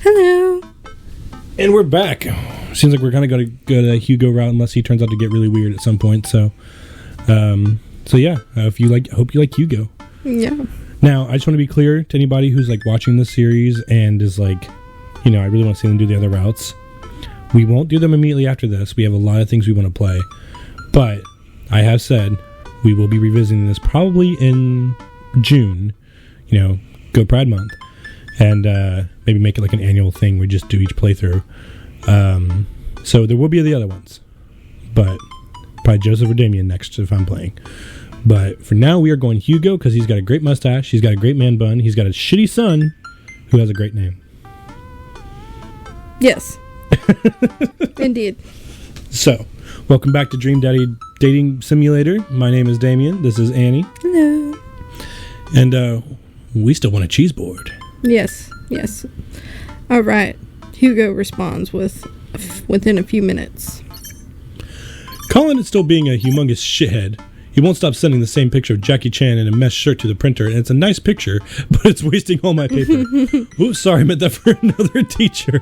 Hello. And we're back. Seems like we're kind of going to go the Hugo route unless he turns out to get really weird at some point. So yeah, if you like, hope you like Hugo. Yeah. Now, I just want to be clear to anybody who's like watching this series and is like, I really want to see them do the other routes. We won't do them immediately after this. We have a lot of things we want to play. But I have said we will be revisiting this probably in June, Go Pride Month. And maybe make it like an annual thing. We just do each playthrough. So there will be the other ones. But probably Joseph or Damien next if I'm playing. But for now, we are going Hugo because he's got a great mustache. He's got a great man bun. He's got a shitty son who has a great name. Yes. Indeed. So, welcome back to Dream Daddy Dating Simulator. My name is Damien. This is Annie. Hello. And we still want a cheese board. Yes. All right. Hugo responds within a few minutes. Colin is still being a humongous shithead. He won't stop sending the same picture of Jackie Chan in a mesh shirt to the printer, and it's a nice picture, but it's wasting all my paper. Oops, sorry, I meant that for another teacher.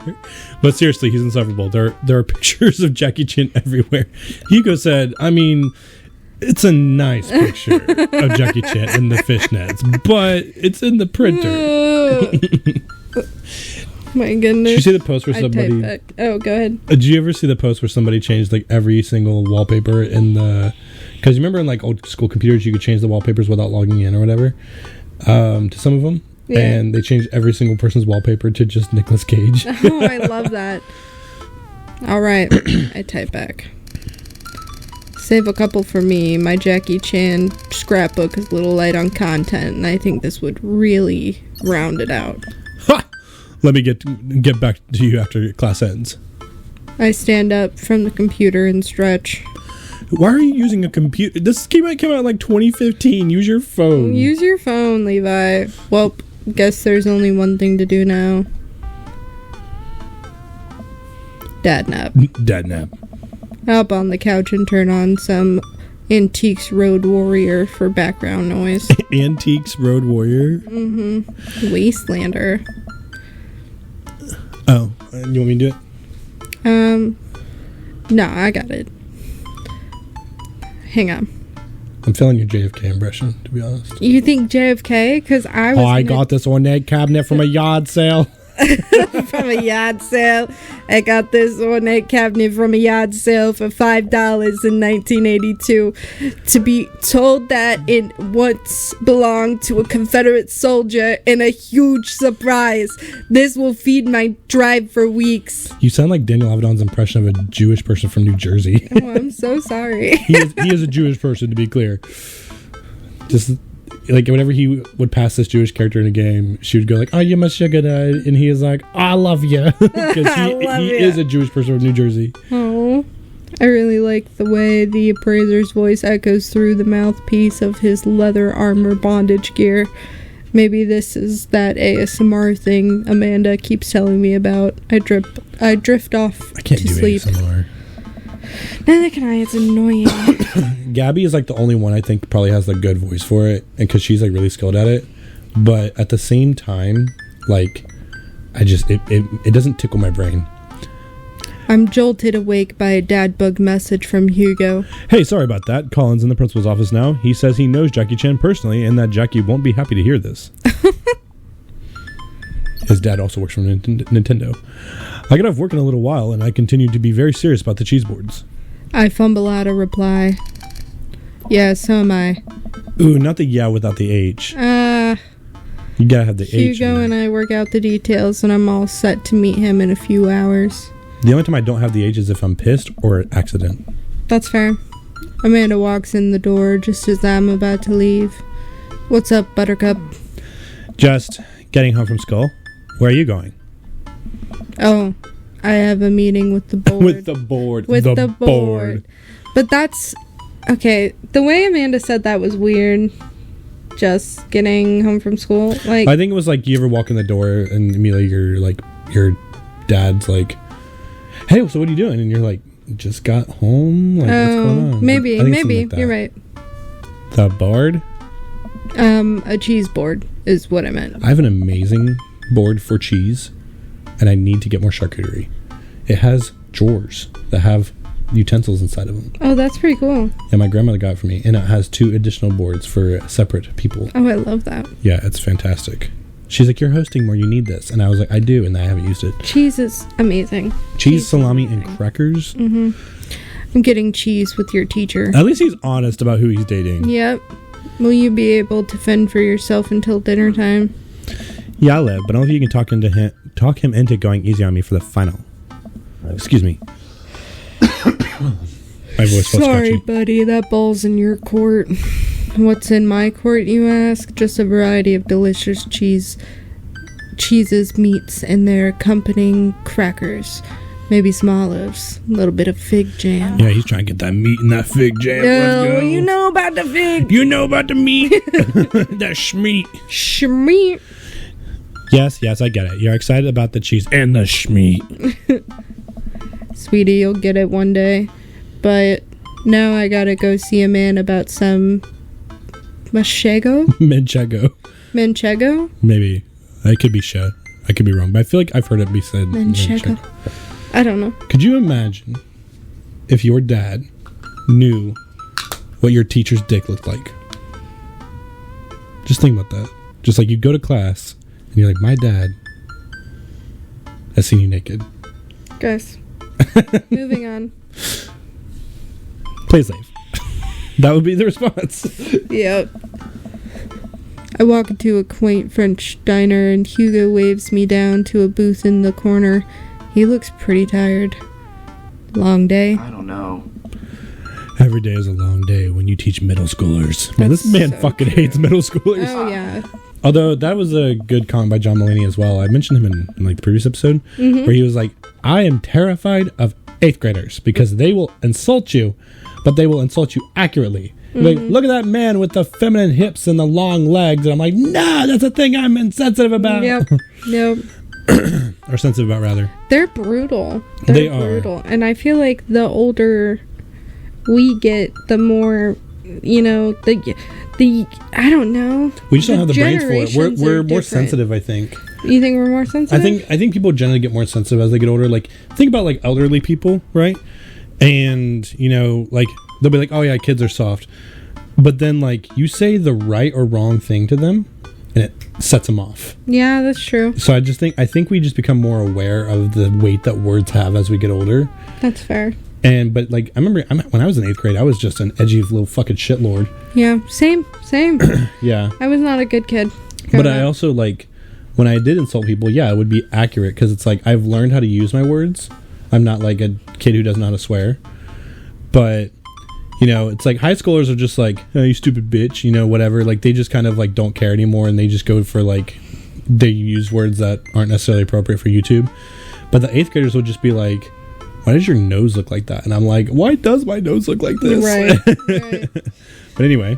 But seriously, he's insufferable. There are pictures of Jackie Chan everywhere. Hugo said, it's a nice picture of Jackie Chan in the fishnets, but it's in the printer. My goodness. Did you see the post where somebody... Oh, go ahead. Did you ever see the post where somebody changed like every single wallpaper in the... Because you remember in like old school computers you could change the wallpapers without logging in or whatever? To some of them. Yeah. And they changed every single person's wallpaper to just Nicolas Cage. Oh, I love that. All right. I type back. Save a couple for me. My Jackie Chan scrapbook is a little light on content, and I think this would really round it out. Ha! Let me get back to you after class ends. I stand up from the computer and stretch. Why are you using a computer? This came out in like 2015. Use your phone. Use your phone, Levi. Well, guess there's only one thing to do now. Dad nap. Hop on the couch and turn on some Antiques Road Warrior for background noise. Antiques Road Warrior? Mm-hmm. Wastelander. Oh, you want me to do it? No, I got it. Hang on. I'm feeling your JFK impression, to be honest. You think JFK? Because I got this ornate cabinet from a yard sale. From a yard sale. I got this ornate cabinet from a yard sale for $5 in 1982. To be told that it once belonged to a Confederate soldier, and a huge surprise. This will feed my drive for weeks. You sound like Daniel Avedon's impression of a Jewish person from New Jersey. Oh, I'm so sorry. He is a Jewish person, to be clear. Just... like whenever he would pass this Jewish character in a game, she would go like, "Oh, you my sugar daddy," and he is like, "I love you," because he is a Jewish person from New Jersey. Oh, I really like the way the appraiser's voice echoes through the mouthpiece of his leather armor bondage gear. Maybe this is that ASMR thing Amanda keeps telling me about. I drift off I can't to do sleep. ASMR. Neither can I. It's annoying. Gabby is like the only one I think probably has the good voice for it, and because she's like really skilled at it. But at the same time, like, it doesn't tickle my brain. I'm jolted awake by a dad bug message from Hugo. Hey, sorry about that. Colin's in the principal's office now. He says he knows Jackie Chan personally, and that Jackie won't be happy to hear this. His dad also works for Nintendo. I got off work in a little while, and I continue to be very serious about the cheese boards. I fumble out a reply. Yeah, so am I. Ooh, not the yeah without the H. You gotta have the H. Hugo and I work out the details, and I'm all set to meet him in a few hours. The only time I don't have the H is if I'm pissed or an accident. That's fair. Amanda walks in the door just as I'm about to leave. What's up, Buttercup? Just getting home from school. Where are you going? Oh, I have a meeting with the board. With the board. But that's... Okay, the way Amanda said that was weird. Just getting home from school. Like, I think it was like you ever walk in the door and immediately your dad's like, "Hey, so what are you doing?" And you're like, "Just got home. Like, what's going on?" Maybe like you're right. The board? A cheese board is what I meant. I have an amazing board for cheese, and I need to get more charcuterie. It has drawers that have utensils inside of them. Oh, that's pretty cool. And my grandmother got it for me, and it has 2 additional boards for separate people. Oh, I love that. Yeah, it's fantastic. She's like, you're hosting more, you need this. And I was like, I do, and I haven't used it. Cheese is amazing. Cheese, salami, and crackers. Mm-hmm. I'm getting cheese with your teacher. At least he's honest about who he's dating. Yep. Will you be able to fend for yourself until dinner time? Yeah, I'll live, but I don't think you can talk him into going easy on me for the final. Excuse me. My voice felt Sorry, scratchy. buddy. That ball's in your court. What's in my court, you ask? Just a variety of delicious cheeses, meats, and their accompanying crackers. Maybe some olives. A little bit of fig jam. Yeah, he's trying to get that meat and that fig jam. Let's go. You know about the fig. You know about the meat. That schmeat. Schmeat. Yes, I get it. You're excited about the cheese and the schmeat. Sweetie, you'll get it one day. But now I gotta go see a man about some Manchego? Manchego? Maybe. I could be sure. I could be wrong, but I feel like I've heard it be said Manchego. I don't know. Could you imagine if your dad knew what your teacher's dick looked like? Just think about that. Just like you go to class and you're like, my dad has seen you naked. Guys, moving on. Play safe. That would be the response. Yep. I walk into a quaint French diner and Hugo waves me down to a booth in the corner. He looks pretty tired. Long day? I don't know. Every day is a long day when you teach middle schoolers. Man, this man so fucking true. hates middle schoolers. Oh, yeah. Although, that was a good comment by John Mulaney as well. I mentioned him in like the previous episode, where he was like, I am terrified of 8th graders because they will insult you, but they will insult you accurately. Like, look at that man with the feminine hips and the long legs. And I'm like, nah, that's a thing I'm insensitive about. Yep. Or sensitive about, rather. They're brutal. They They're are. brutal. And I feel like the older we get, the more, you know, the I don't know. We just don't have the brains for it. generations We're are more different. sensitive, I think. You think we're more sensitive? I think people generally get more sensitive as they get older. Like, think about like elderly people, right? And, you know, like, they'll be like, oh yeah, kids are soft. But then, like, you say the right or wrong thing to them, and it sets them off. Yeah, that's true. So I think we just become more aware of the weight that words have as we get older. That's fair. But like, I remember when I was in 8th grade, I was just an edgy little fucking shitlord. Yeah, same. Yeah. I was not a good kid. But I also, like, when I did insult people, yeah, it would be accurate, because it's like, I've learned how to use my words. I'm not like a kid who doesn't know how to swear. But, you know, it's like high schoolers are just like, oh, you stupid bitch, you know, whatever. Like, they just kind of like don't care anymore, and they just go for like, they use words that aren't necessarily appropriate for YouTube. But the 8th graders will just be like, why does your nose look like that? And I'm like, why does my nose look like this? Right. But anyway,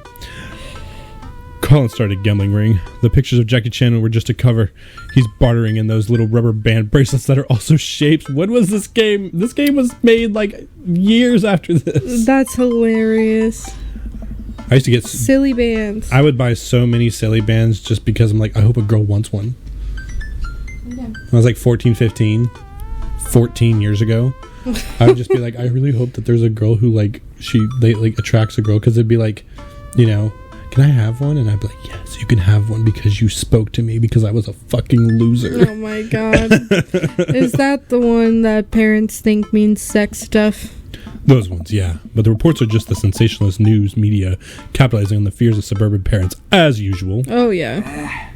Colin started a gambling ring. The pictures of Jackie Chan were just a cover. He's bartering in those little rubber band bracelets that are also shapes. When was this game? This game was made like years after this. That's hilarious. I used to get Silly bands. I would buy so many silly bands just because I'm like, I hope a girl wants one. Yeah. I was like 14 years ago. I would just be like, I really hope that there's a girl who like they like attracts a girl, because it'd be like, you know, can I have one? And I'd be like, yes, you can have one because you spoke to me because I was a fucking loser. Oh my god. Is that the one that parents think means sex stuff? Those ones, yeah. But the reports are just the sensationalist news media capitalizing on the fears of suburban parents as usual. Oh yeah.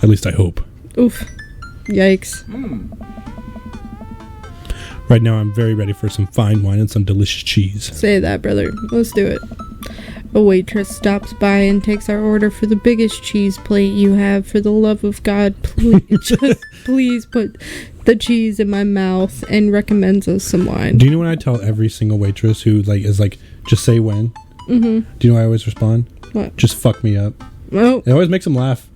At least I hope. Oof. Yikes. Right now I'm very ready for some fine wine and some delicious cheese. Say that, brother. Let's do it. A waitress stops by and takes our order for the biggest cheese plate you have. For the love of God, please put the cheese in my mouth, and recommends us some wine. Do you know when I tell every single waitress who like is like, just say when? Mm-hmm. Do you know how I always respond? What? Just fuck me up. Oh. It always makes them laugh.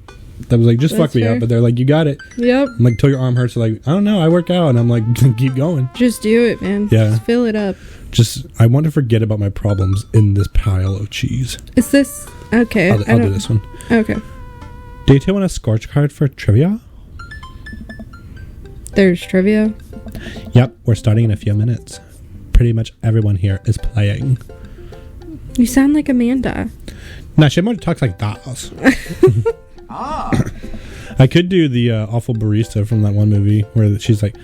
That was like, just That's fuck me fair. up. But they're like, you got it. Yep. I'm like, till your arm hurts. They're like, I don't know, I work out. And I'm like, keep going. Just do it, man. Yeah. Just fill it up. Just, I want to forget about my problems in this pile of cheese. Is this... Okay. I'll do this one. Okay. Do you want a scorecard for trivia? There's trivia. Yep, we're starting in a few minutes. Pretty much everyone here is playing. You sound like Amanda. Nah, she more talks like that. I could do the awful barista from that one movie where she's like,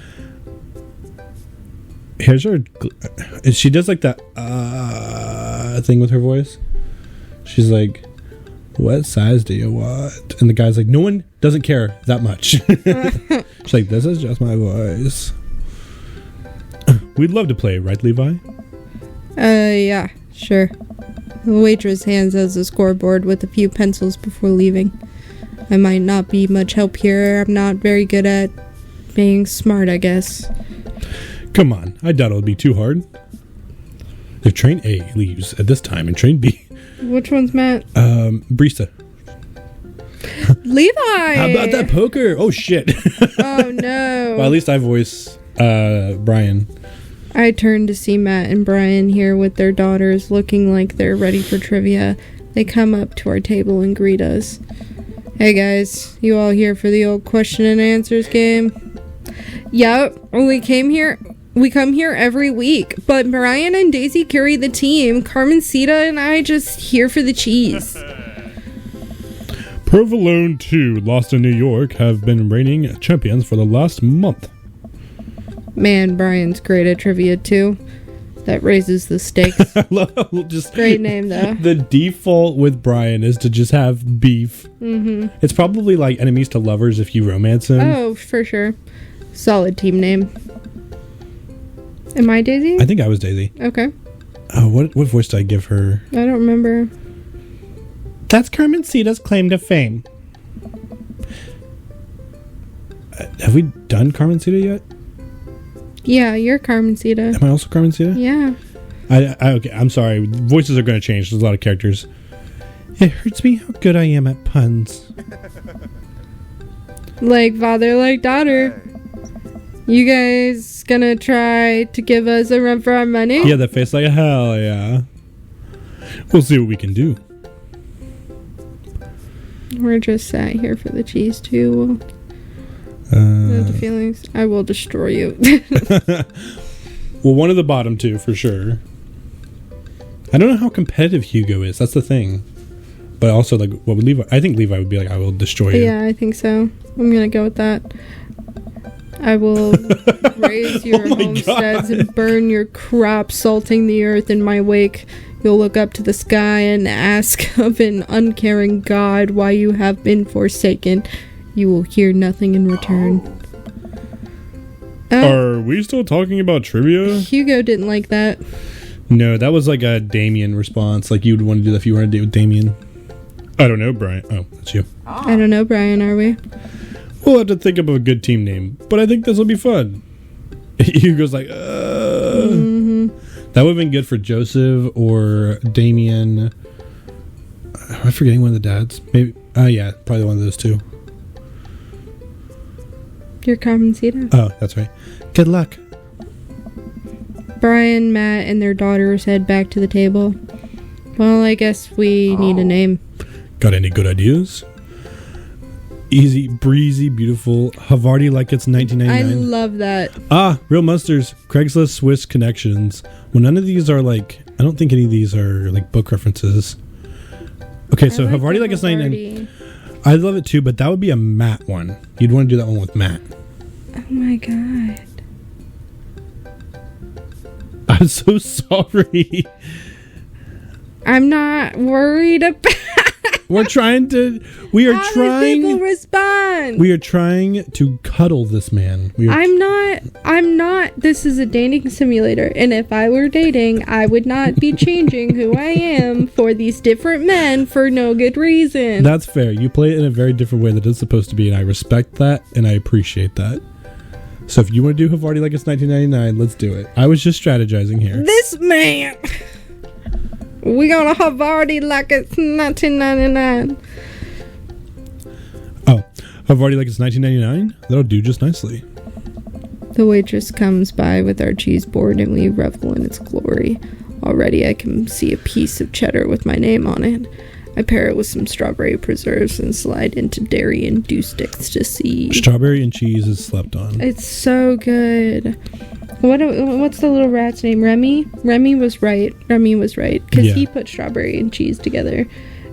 here's her. She does like that thing with her voice. She's like, what size do you want? And the guy's like, no one doesn't care that much. She's like, this is just my voice. We'd love to play, right, Levi? Yeah, sure. The waitress hands us a scoreboard with a few pencils before leaving. I might not be much help here. I'm not very good at being smart, I guess. Come on, I doubt it'll be too hard. If train A leaves at this time and train B... Which one's Matt? Barista. Levi! How about that poker? Oh, shit. Oh, no. Well, at least I voice Brian. I turn to see Matt and Brian here with their daughters looking like they're ready for trivia. They come up to our table and greet us. Hey guys, you all here for the old question and answers game? Yep, we come here every week, but Brian and Daisy carry the team. Carmencita and I just here for the cheese. Provolone 2, Lost in New York, have been reigning champions for the last month. Man, Brian's great at trivia too. That raises the stakes. Just great name though. The default with Brian is to just have beef. Mm-hmm. It's probably like enemies to lovers if you romance him. Oh, for sure. Solid team name. Am I Daisy? I think I was Daisy. Okay. Oh, what voice did I give her? I don't remember. That's Carmencita's claim to fame. Have we done Carmencita yet? Yeah, you're Carmencita. Am I also Carmencita? Yeah. Okay, I'm sorry. Voices are going to change. There's a lot of characters. It hurts me how good I am at puns. Like father, like daughter. You guys gonna try to give us a run for our money? Yeah, that face like hell, yeah. We'll see what we can do. We're just sat here for the cheese too. The feelings. I will destroy you. Well, one of the bottom two for sure. I don't know how competitive Hugo is. That's the thing. But also, like, what would Levi? I think Levi would be like, "I will destroy you." Yeah, I think so. I'm gonna go with that. I will raise your homesteads and burn your crops, salting the earth in my wake. You'll look up to the sky and ask of an uncaring God why you have been forsaken. You will hear nothing in return. Are we still talking about trivia? Hugo didn't like that. No, that was like a Damien response. Like, you would want to do that if you were on a date with Damien. I don't know, Brian. Oh, that's you. I don't know, Brian, are we? We'll have to think of a good team name, but I think this will be fun. Hugo's like, mm-hmm. That would have been good for Joseph or Damien. Am I forgetting one of the dads? Maybe. Yeah, probably one of those two. You're Carmencita. Oh, that's right. Good luck. Brian, Matt, and their daughters head back to the table. Well, I guess we need a name. Got any good ideas? Easy, breezy, beautiful. Havarti like it's 1999. I love that. Real Monsters. Craigslist Swiss connections. Well, none of these are like... I don't think any of these are like book references. Okay, so Havarti like it's 1999. I love it too, but that would be a Matt one. You'd want to do that one with Matt. Oh my god. I'm so sorry. I'm not worried about... We're trying to... We are How trying... people respond? We are trying to cuddle this man. I'm not... This is a dating simulator. And if I were dating, I would not be changing who I am for these different men for no good reason. That's fair. You play it in a very different way that it's supposed to be, and I respect that, and I appreciate that. So if you want to do Havarti like it's 1999, let's do it. I was just strategizing here. This man... We gonna Havarti like it's 1999. Oh, Havarti like it's 1999? That'll do just nicely. The waitress comes by with our cheese board and we revel in its glory. Already I can see a piece of cheddar with my name on it. I pair it with some strawberry preserves and slide into dairy and dew sticks to see. Strawberry and cheese is slept on. It's so good. What's the little rat's name? Remy? Remy was right. Because he put strawberry and cheese together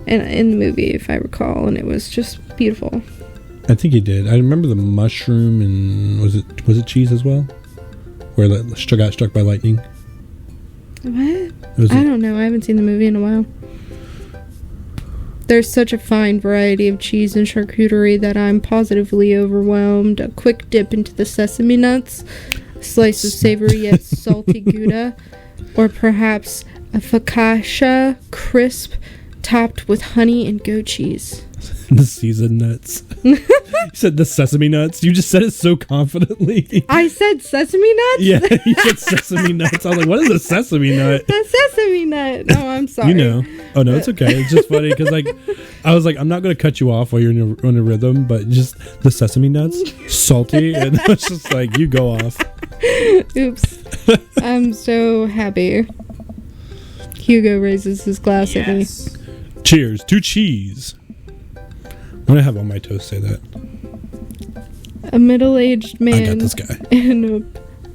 in the movie, if I recall, and it was just beautiful. I think he did. I remember the mushroom and was it cheese as well? Where that got struck by lightning. What? I don't know. I haven't seen the movie in a while. There's such a fine variety of cheese and charcuterie that I'm positively overwhelmed. A quick dip into the sesame nuts, a slice of savory yet salty Gouda, or perhaps a focaccia crisp topped with honey and goat cheese. The seasoned nuts. You said the sesame nuts. You just said it so confidently. I said sesame nuts? Yeah, you said sesame nuts. I was like, what is a sesame nut? A sesame nut. No, I'm sorry. You know. Oh, no, it's okay. It's just funny because, like, I was like, I'm not going to cut you off while you're in a rhythm, but just the sesame nuts, salty, and it's just like, you go off. Oops. I'm so happy. Hugo raises his glass at me. Cheers to cheese. I'm gonna have all my toast say that. A middle-aged man. I got this guy.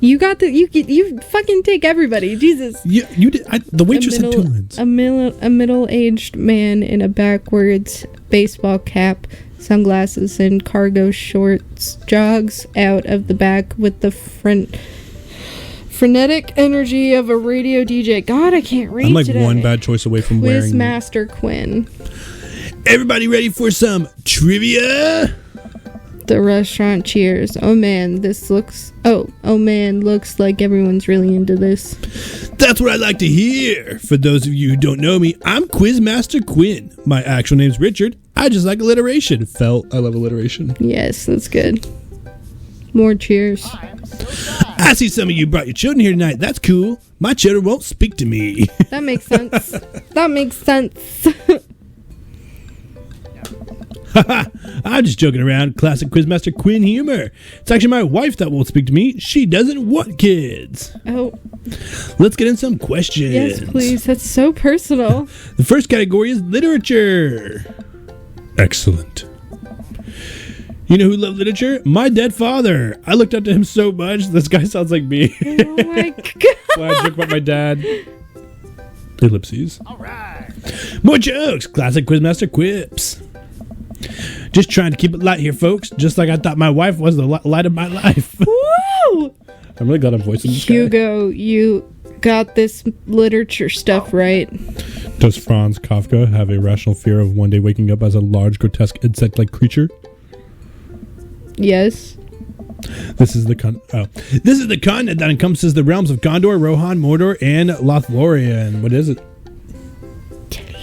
You got the. You fucking take everybody. Jesus. You did. The waitress had 2 lines. A middle-aged man in a backwards baseball cap, sunglasses, and cargo shorts jogs out of the back with the frenetic energy of a radio DJ. God, I can't read. I'm like today. one bad choice away from wearing. Quizmaster Quinn. Everybody ready for some trivia? The restaurant cheers. Oh man, looks like everyone's really into this. That's what I like to hear. For those of you who don't know me, I'm Quizmaster Quinn. My actual name's Richard. I just like alliteration. I love alliteration. Yes, that's good. More cheers. I see some of you brought your children here tonight. That's cool. My children won't speak to me. That makes sense. That makes sense. I'm just joking around. Classic Quizmaster Quinn humor. It's actually my wife that won't speak to me. She doesn't want kids. Oh. Let's get in some questions. Yes, please. That's so personal. The first category is literature. Excellent. You know who loved literature? My dead father. I looked up to him so much. This guy sounds like me. Oh my god. Well, I joke about my dad. Ellipses. All right. More jokes. Classic Quizmaster quips. Just trying to keep it light here, folks. Just like I thought my wife was the light of my life. Woo! I'm really glad I'm voicing this Hugo, you got this literature stuff right. Does Franz Kafka have a rational fear of one day waking up as a large, grotesque, insect-like creature? Yes. This is the continent that encompasses the realms of Gondor, Rohan, Mordor, and Lothlorien. What is it?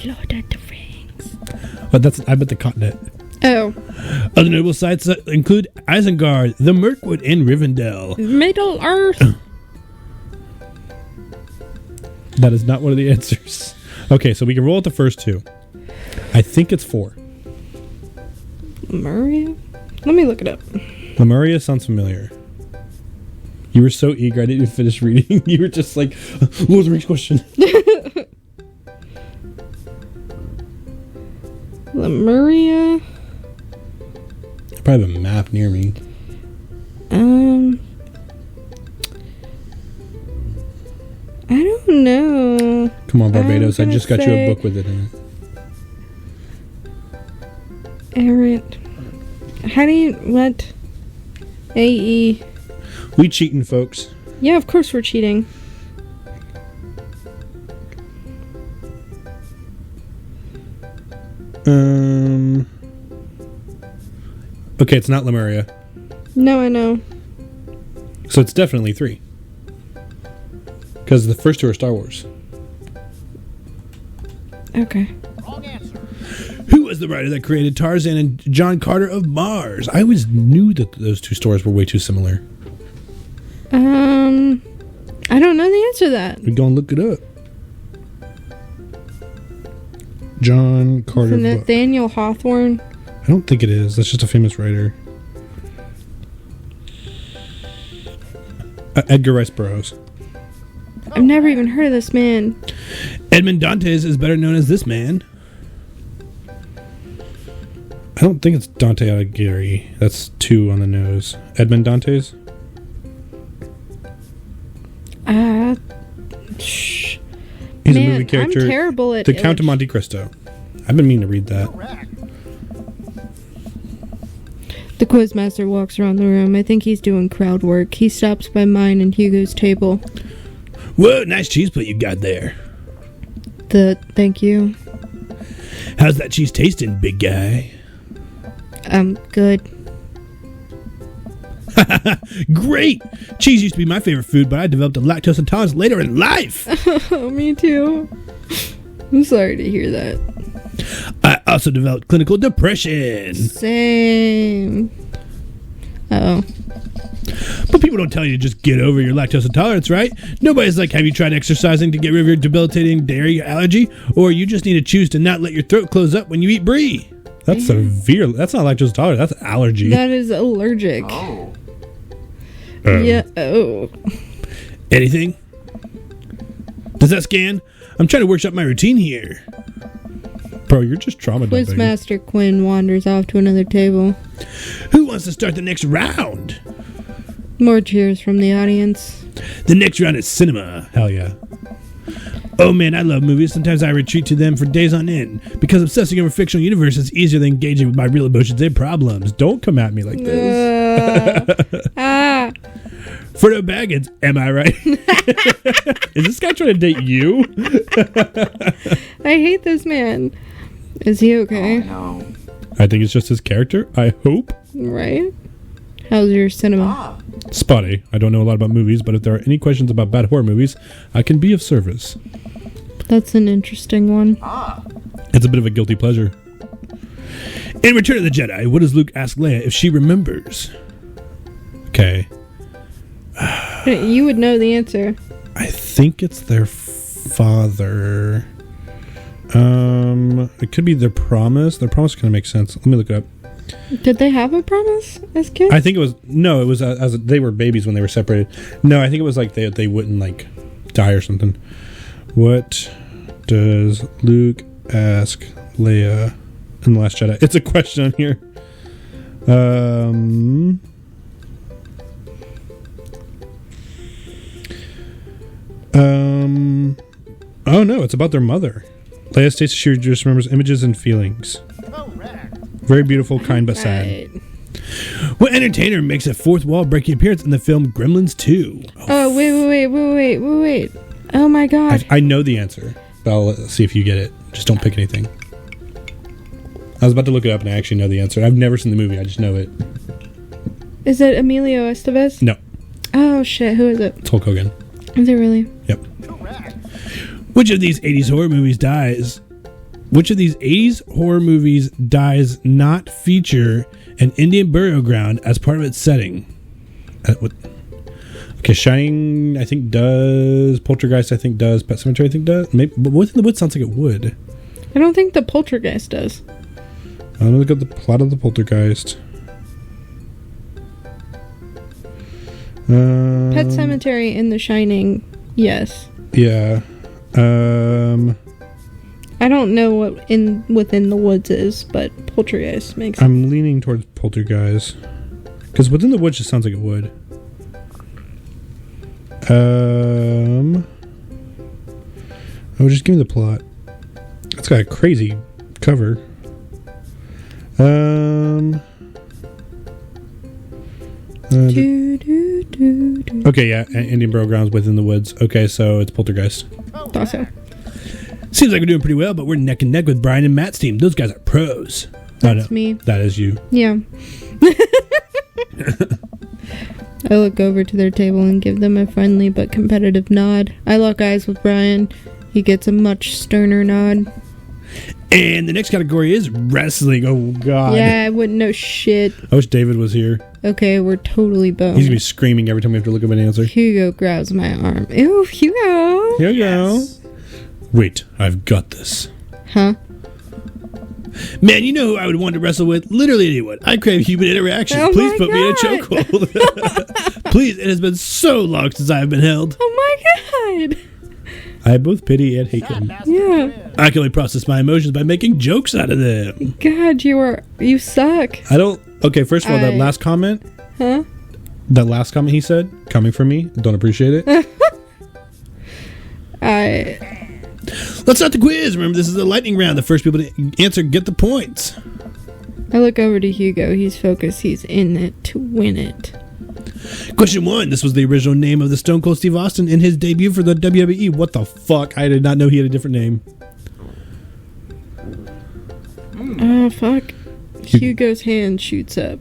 Lord of the Rings. But I bet the continent. Oh. Other notable sites include Isengard, the Mirkwood, and Rivendell. Middle Earth. That is not one of the answers. Okay, so we can roll out the first two. I think it's 4. Lemuria? Let me look it up. Lemuria sounds familiar. You were so eager, I didn't even finish reading. You were just like, what was the next question? Lemuria? I probably have a map near me. I don't know. Come on, Barbados. I just got you a book with it in it. Errant. How do you... What? AE. We cheating, folks. Yeah, of course we're cheating. Okay, it's not Lemuria. No, I know. So it's definitely 3. Because the first 2 are Star Wars. Okay. Wrong answer. Who was the writer that created Tarzan and John Carter of Mars? I always knew that those 2 stories were way too similar. I don't know the answer to that. We're going to look it up. John Carter. Is it Nathaniel Hawthorne? I don't think it is. That's just a famous writer. Edgar Rice Burroughs. I've never even heard of this man. Edmond Dantes is better known as this man. I don't think it's Dante Alighieri. That's 2 on the nose. Edmond Dantes? Shh. He's a movie character. I'm terrible at The Count of Monte Cristo. I've been meaning to read that. The quizmaster walks around the room. I think he's doing crowd work. He stops by mine and Hugo's table. Whoa, nice cheese plate you got there. Thank you. How's that cheese tasting, big guy? Good. Great! Cheese used to be my favorite food, but I developed a lactose intolerance later in life. Me too. I'm sorry to hear that. I also developed clinical depression. Same. Oh. But people don't tell you to just get over your lactose intolerance, right? Nobody's like, have you tried exercising to get rid of your debilitating dairy allergy? Or you just need to choose to not let your throat close up when you eat brie. That's severe. That's not lactose intolerance. That's allergy. That is allergic. Oh. Yeah. Oh. Anything? Does that scan? I'm trying to workshop my routine here. Bro, you're just traumatized. Quizmaster Quinn wanders off to another table. Who wants to start the next round? More cheers from the audience. The next round is cinema. Hell yeah. Oh man, I love movies. Sometimes I retreat to them for days on end. Because obsessing over fictional universe is easier than engaging with my real emotions and problems. Don't come at me like this. Frodo Baggins, am I right? Is this guy trying to date you? I hate this man. Is he okay? Oh, no. I think it's just his character. I hope. Right? How's your cinema? Spotty. I don't know a lot about movies, but if there are any questions about bad horror movies, I can be of service. That's an interesting one. It's a bit of a guilty pleasure. In Return of the Jedi, what does Luke ask Leia if she remembers? Okay. You would know the answer. I think it's their father. It could be their promise. Their promise kind of makes sense. Let me look it up. Did they have a promise as kids? I think it was as they were babies when they were separated. No, I think it was like they wouldn't like die or something. What does Luke ask Leia in The Last Jedi? It's a question on here. Oh no, it's about their mother. Leia states she just remembers images and feelings. Very beautiful, kind but sad. What entertainer makes a fourth wall breaking appearance in the film Gremlins 2? Oh, wait. Oh my god. I know the answer, but I'll see if you get it. Just don't pick anything. I was about to look it up and I actually know the answer. I've never seen the movie, I just know it. Is it Emilio Estevez? No. Oh shit, who is it? It's Hulk Hogan. Is it really? Yep. Which of these 80s horror movies dies? Which of these 80s horror movies dies not feature an Indian burial ground as part of its setting? Okay, Shining, I think does. Poltergeist, I think does. Pet Sematary, I think does. Maybe, but Within the Woods sounds like it would. I don't think the Poltergeist does. I'm gonna look at the plot of the Poltergeist. Pet Cemetery and The Shining, yes. Yeah. I don't know what Within the Woods is, but Poltergeist makes sense. I'm leaning towards Poltergeist. Because Within the Woods just sounds like it would. Oh, just give me the plot. It's got a crazy cover. Okay, yeah, Indian Burial Grounds, Within the Woods. Okay, so it's Poltergeist. Thought so. Seems like we're doing pretty well, but we're neck and neck with Brian and Matt's team. Those guys are pros. That's me. That is you. Yeah. I look over to their table and give them a friendly but competitive nod. I lock eyes with Brian. He gets a much sterner nod. And the next category is wrestling. Oh, God. Yeah, I wouldn't know shit. I wish David was here. Okay, we're totally boned. He's going to be screaming every time we have to look up an answer. Hugo grabs my arm. Ew, Hugo! Here we go. Wait, I've got this. Huh? Man, you know who I would want to wrestle with? Literally anyone. I crave human interaction. Oh Please my put me in a God. chokehold. Please, it has been so long since I have been held. Oh my god! I both pity and hate him. Yeah. I can only process my emotions by making jokes out of them. God, you suck. I don't... Okay, first of all, that last comment... Huh? That last comment he said, coming from me, don't appreciate it. Let's start the quiz. Remember, this is a lightning round. The first people to answer get the points. I look over to Hugo. He's focused. He's in it to win it. Question 1. This was the original name of the Stone Cold Steve Austin in his debut for the WWE. What the fuck? I did not know he had a different name. Oh, fuck. Hugo's hand shoots up.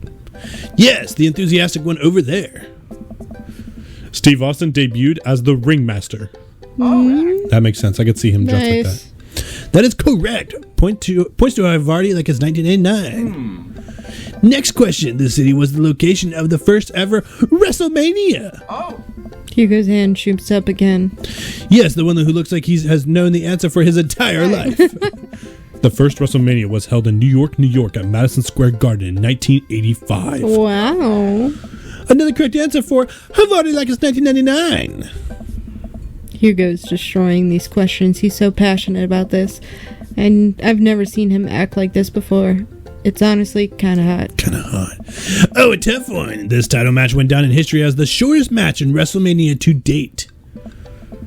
Yes, the enthusiastic one over there. Steve Austin debuted as the Ringmaster. That makes sense. I could see him dressed like that. That is correct. Points to Havarti like it's 1989. Next question. The city was the location of the first ever WrestleMania. Hugo's hand shoots up again. Yes, the one who looks like he has known the answer for his entire life. The first WrestleMania was held in New York at Madison Square Garden in 1985. Wow. Another correct answer for Havarti like it's 1999. Hugo's destroying these questions. He's so passionate about this. And I've never seen him act like this before. It's honestly kind of hot. Oh, a tough one. This title match went down in history as the shortest match in WrestleMania to date.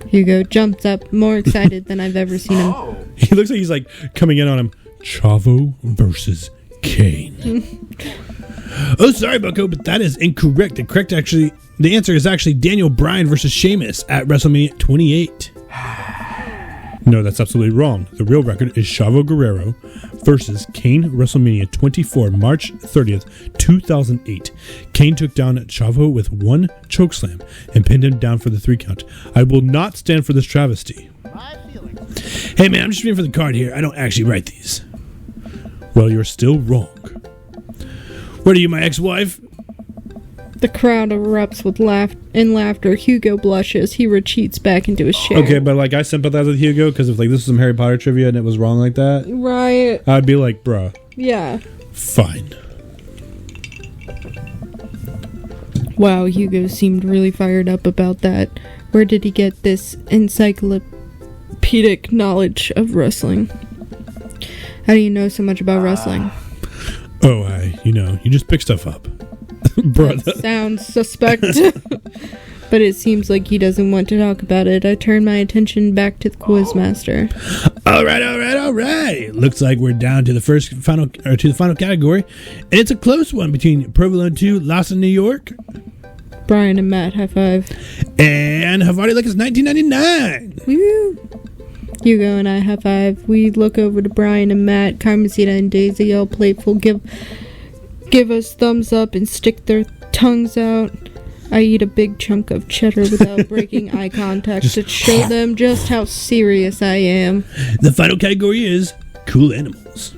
Hugo jumps up, more excited than I've ever seen him. He looks like he's like coming in on him. Chavo versus Kane. Oh, sorry, Bucko, but that is incorrect. The answer is actually Daniel Bryan versus Sheamus at WrestleMania 28. No, that's absolutely wrong. The real record is Chavo Guerrero versus Kane, WrestleMania 24, March 30th, 2008. Kane took down Chavo with one chokeslam and pinned him down for the 3 count. I will not stand for this travesty. Hey, man, I'm just reading for the card here. I don't actually write these. Well, you're still wrong. What are you, my ex-wife? The crowd erupts with laughter. Hugo blushes. He retreats back into his chair. Okay, but like I sympathize with Hugo because if like this was some Harry Potter trivia and it was wrong like that, right? I'd be like, bruh. Yeah. Fine. Wow, Hugo seemed really fired up about that. Where did he get this encyclopedic knowledge of wrestling? How do you know so much about wrestling? Oh, you just pick stuff up. Brother. That sounds suspect. But it seems like he doesn't want to talk about it. I turn my attention back to the Quizmaster. All right. Looks like we're down to the final category, and it's a close one between Provolone 2, Lost in New York. Brian and Matt, high five. And Havarti like it's 1999. Woo! Hugo and I high five. We look over to Brian and Matt. Carmencita and Daisy, all playful, give us thumbs up and stick their tongues out. I eat a big chunk of cheddar without breaking eye contact to show them just how serious I am. The final category is cool animals.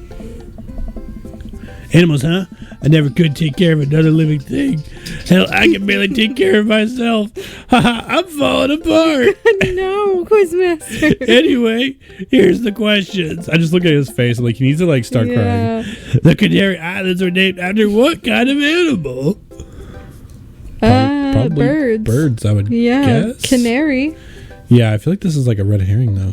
Animals, huh? I never could take care of another living thing. Hell, I can barely take care of myself. Haha, I'm falling apart. No, Quizmaster. Anyway, here's the questions. I just look at his face like he needs to like start crying. The Canary Islands are named after what kind of animal? Probably birds. Birds, I would guess. Canary. Yeah, I feel like this is like a red herring though.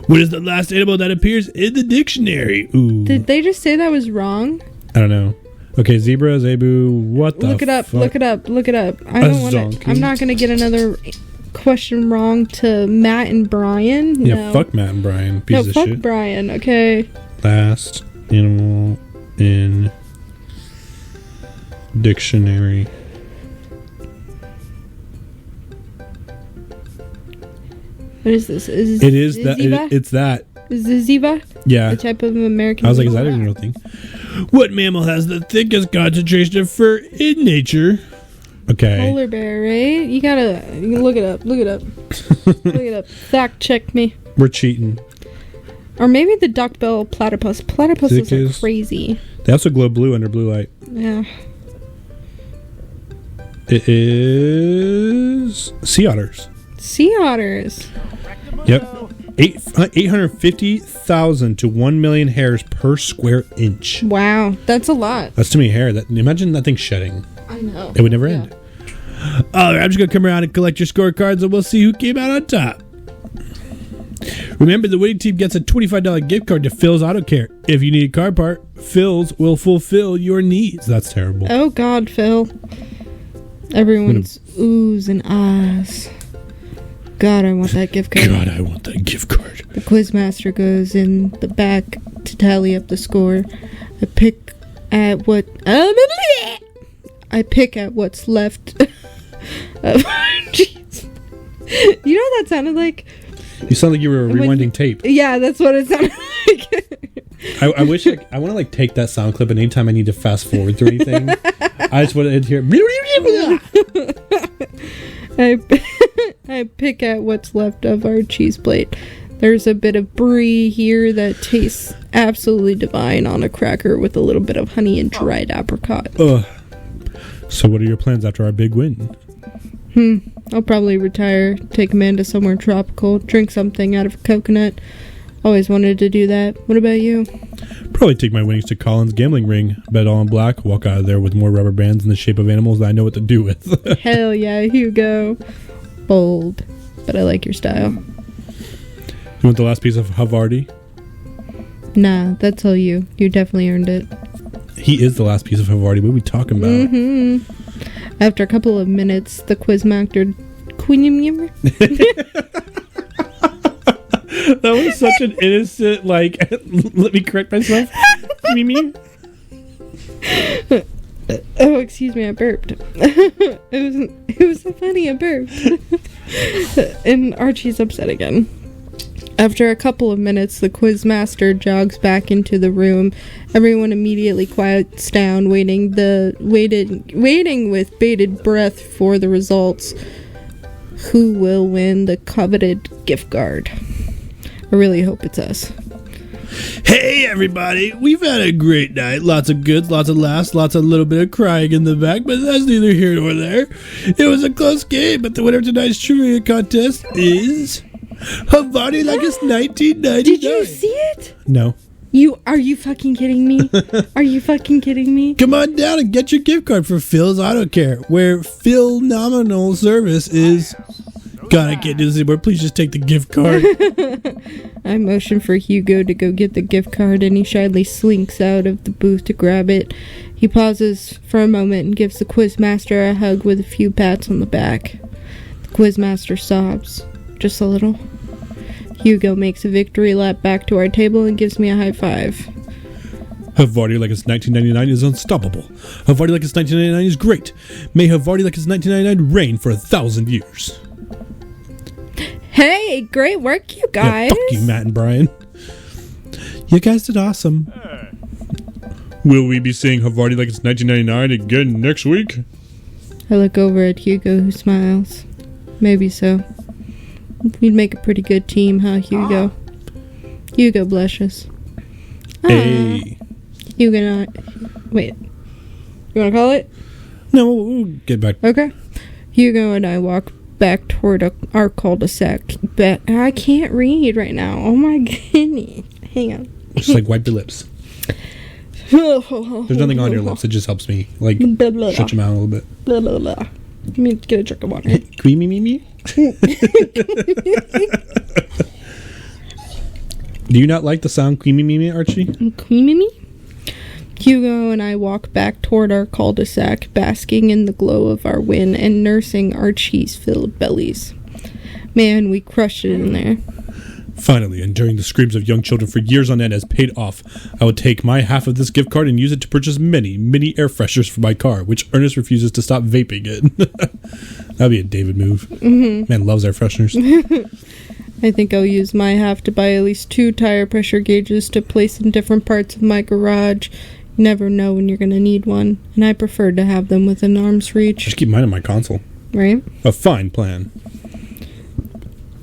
What is the last animal that appears in the dictionary? Ooh. Did they just say that was wrong? I don't know. Okay, zebra, zebu, what the Look it up, fuck? look it up. I don't want to. I'm not going to get another question wrong to Matt and Brian. Yeah, no. Fuck Matt and Brian. Piece of fuck shit. Brian, okay. Last animal in dictionary. What is this? It's that. Is this zebra? Yeah. The type of American I was like, is that a real thing? What mammal has the thickest concentration of fur in nature? Okay. Polar bear, right? You can look it up. Look it up. Fact check me. We're cheating. Or maybe the duck-billed platypus. Platypuses are crazy. They also glow blue under blue light. Yeah. It is sea otters. Sea otters. Yep. 850,000 to 1 million hairs per square inch. Wow, that's a lot. That's too many hair. Imagine that thing shedding. I know. It would never end. All right, I'm just going to come around and collect your scorecards, and we'll see who came out on top. Remember, the winning team gets a $25 gift card to Phil's Auto Care. If you need a car part, Phil's will fulfill your needs. That's terrible. Oh, God, Phil. Everyone's oohs and ahs. God, I want that gift card. God, I want that gift card. The quizmaster goes in the back to tally up the score. I pick at what's left. Jeez. You know what that sounded like? You sound like you were rewinding tape. Yeah, that's what it sounded like. I wish I want to like take that sound clip, and anytime I need to fast forward through anything, I just want to hear. I pick at what's left of our cheese plate. There's a bit of brie here that tastes absolutely divine on a cracker with a little bit of honey and dried apricot. So what are your plans after our big win? I'll probably retire, take Amanda somewhere tropical, drink something out of a coconut. Always wanted to do that. What about you? Probably take my winnings to Colin's gambling ring, bet all in black, walk out of there with more rubber bands in the shape of animals that I know what to do with. Hell yeah, Hugo. Bold. But I like your style. You want the last piece of Havarti? Nah, that's all you. You definitely earned it. He is the last piece of Havarti. What are we talking about? After a couple of minutes, the quizmaster... That was such an innocent, like, let me correct myself. Mimi. Oh, excuse me, I burped. It was so funny, I burped. And Archie's upset again. After a couple of minutes, the quizmaster jogs back into the room. Everyone immediately quiets down, waiting with bated breath for the results. Who will win the coveted gift card? I really hope it's us. Hey everybody, we've had a great night. Lots of goods, lots of laughs, lots of little bit of crying in the back, but that's neither here nor there. It was a close game, but the winner of tonight's trivia contest is Havarti like it's 1999. Did you see it? No. Are you fucking kidding me? Are you fucking kidding me? Come on down and get your gift card for Phil's Auto Care, where Phil nominal service is... God, I can't do this anymore. Please just take the gift card. I motion for Hugo to go get the gift card, and he shyly slinks out of the booth to grab it. He pauses for a moment and gives the quizmaster a hug with a few pats on the back. The quizmaster sobs, just a little. Hugo makes a victory lap back to our table and gives me a high five. Havarti like it's 1999 is unstoppable. Havarti like it's 1999 is great. May Havarti like it's 1999 reign for 1,000 years. Hey, great work, you guys. Yeah, fuck you, Matt and Brian. You guys did awesome. Will we be seeing Havarti like it's 1999 again next week? I look over at Hugo, who smiles. Maybe so. We'd make a pretty good team, huh, Hugo? Hugo blushes. Hey. Hugo and I... Wait. You want to call it? No, we'll get back. Okay. Hugo and I walk back toward our cul-de-sac. But I can't read right now. Oh my goodness. Hang on. Just like wipe your lips. There's nothing on your lips. It just helps me like blah, blah, shut your mouth a little bit. Blah, blah, blah. Let me get a drink of water. Creamy me. Do you not like the sound creamy me, Archie? Creamy me? Hugo and I walk back toward our cul-de-sac, basking in the glow of our win and nursing our cheese-filled bellies. Man, we crushed it in there. Finally, enduring the screams of young children for years on end has paid off. I will take my half of this gift card and use it to purchase many air fresheners for my car, which Ernest refuses to stop vaping it. That'd be a David move. Mm-hmm. Man loves air fresheners. I think I'll use my half to buy at least 2 tire pressure gauges to place in different parts of my garage. You never know when you're going to need one, and I prefer to have them within arm's reach. Just keep mine in my console. Right? A fine plan.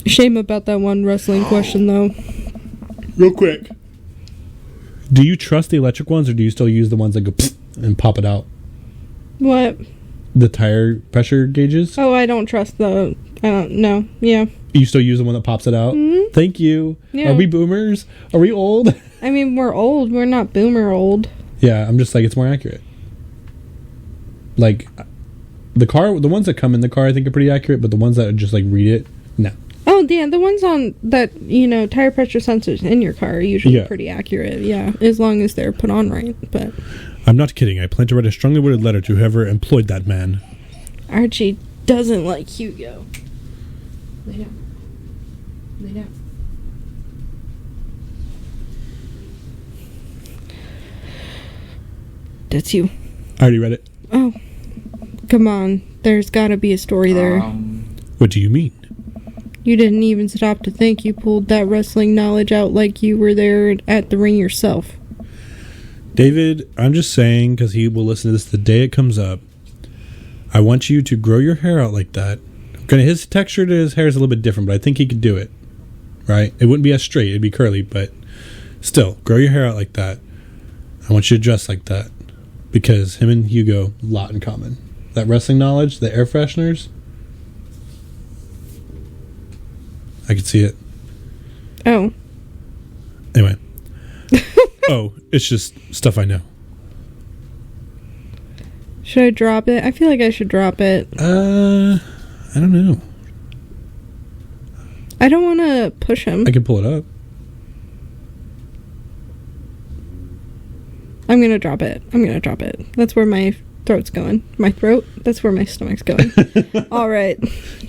Shame about that one wrestling question, though. Real quick. Do you trust the electric ones, or do you still use the ones that go and pop it out? What? The tire pressure gauges? Oh, I don't trust the... I don't know. Yeah. You still use the one that pops it out? Mm-hmm. Thank you. Yeah. Are we boomers? Are we old? I mean, we're old. We're not boomer old. Yeah, I'm just like, it's more accurate. Like, the ones that come in the car I think are pretty accurate, but the ones that just like read it, no. Oh, yeah, the ones on that, tire pressure sensors in your car are usually pretty accurate, yeah, as long as they're put on right, but... I'm not kidding. I plan to write a strongly worded letter to whoever employed that man. Archie doesn't like Hugo. Lay down. Lay down. That's you. I already read it. Oh. Come on. There's gotta be a story there. What do you mean? You didn't even stop to think. You pulled that wrestling knowledge out like you were there at the ring yourself. David, I'm just saying, because he will listen to this the day it comes up, I want you to grow your hair out like that. His texture to his hair is a little bit different, but I think he could do it. Right? It wouldn't be as straight. It'd be curly, but still, grow your hair out like that. I want you to dress like that. Because him and Hugo, a lot in common. That wrestling knowledge, the air fresheners, I could see it. Oh. Anyway. Oh, it's just stuff I know. Should I drop it? I feel like I should drop it. I don't know. I don't want to push him. I can pull it up. I'm going to drop it. That's where my throat's going. My throat? That's where my stomach's going. All right.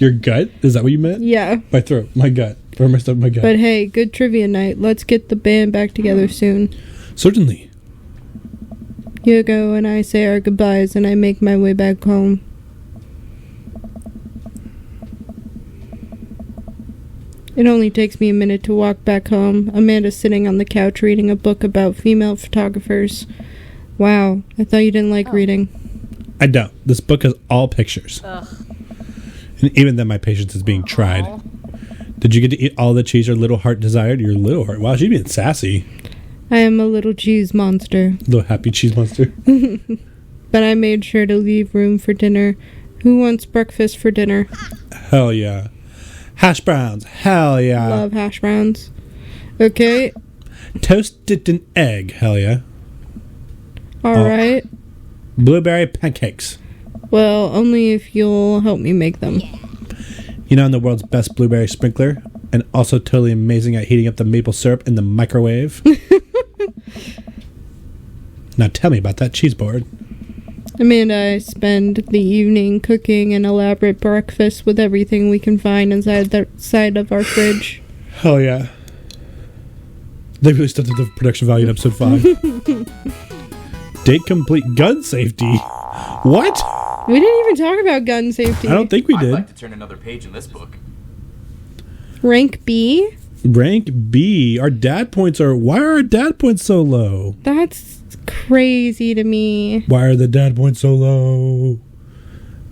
Your gut? Is that what you meant? Yeah. My throat. My gut. Or my stomach, my gut. But hey, good trivia night. Let's get the band back together soon. Certainly. Hugo and I say our goodbyes and I make my way back home. It only takes me a minute to walk back home. Amanda's sitting on the couch reading a book about female photographers. Wow, I thought you didn't like reading. I don't. This book has all pictures. Ugh. And even then my patience is being tried. Did you get to eat all the cheese your little heart desired? Your little heart. Wow, she's being sassy. I am a little cheese monster. Little happy cheese monster. But I made sure to leave room for dinner. Who wants breakfast for dinner? Hell yeah. Hash browns. Hell yeah. Love hash browns. Okay. Toast dipped in egg. Hell yeah. All right. Blueberry pancakes. Well, only if you'll help me make them. You know, I'm the world's best blueberry sprinkler, and also totally amazing at heating up the maple syrup in the microwave. Now tell me about that cheese board. Amanda and I spend the evening cooking an elaborate breakfast with everything we can find inside the side of our fridge. Hell yeah. They really stepped up the production value in episode 5. Date complete. Gun safety. What? We didn't even talk about gun safety. I don't think we did. I'd like to turn another page in this book. Rank B? Rank B. Our dad points are... Why are our dad points so low? That's crazy to me. Why are the dad points so low?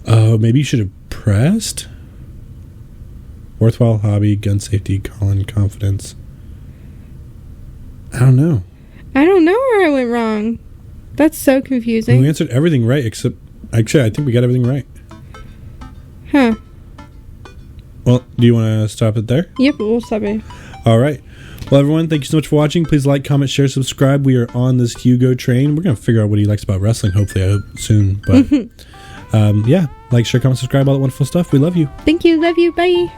Maybe you should have pressed? Worthwhile hobby, gun safety, Colin, confidence. I don't know. I don't know where I went wrong. That's so confusing. We answered everything right, except... Actually, I think we got everything right. Huh. Well, do you want to stop it there? Yep, we'll stop it. All right. Well, everyone, thank you so much for watching. Please like, comment, share, subscribe. We are on this Hugo train. We're going to figure out what he likes about wrestling, hopefully, I hope, soon. But, yeah, like, share, comment, subscribe, all that wonderful stuff. We love you. Thank you. Love you. Bye.